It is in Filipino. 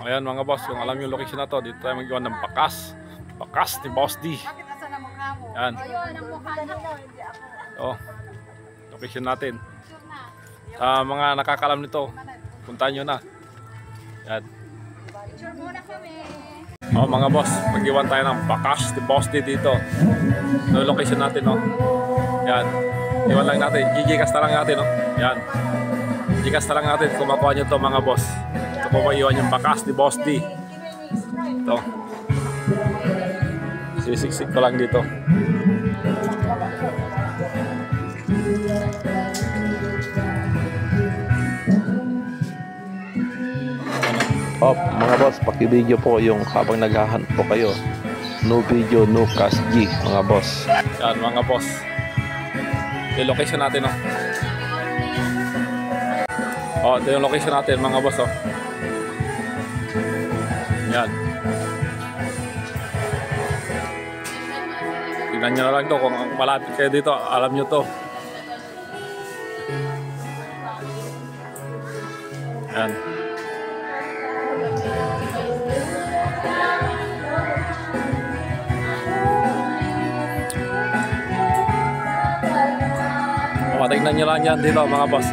Ayan mga boss, kung alam yung location na to, dito tayo mag-iwan ng bakas. Bakas ni Boss D. Ayan. Oh, location natin. Mga nakakalam nito, puntahan nyo na. Ayan. Oh mga boss, mag-iwan tayo ng bakas ni Boss D dito. So location natin, no. Ayan. Iwan lang natin, gigigas na lang natin, no. Ayan. Gigas na lang natin kung makuha nyo to mga boss. Ito po maiwan yung bakas ni Boss D. Ito. Sisiksik ko lang dito. Oh, mga boss, paki-video po yung habang naghahanap po kayo. No video, no cash G, mga boss. Yan mga boss. Yung location natin, no. Oh, ito yung location natin mga boss, oh. Yan. Tignan nyo na lang to kung malapit kayo dito, alam nyo to. Yan. Tignan nyo lang yan dito mga boss.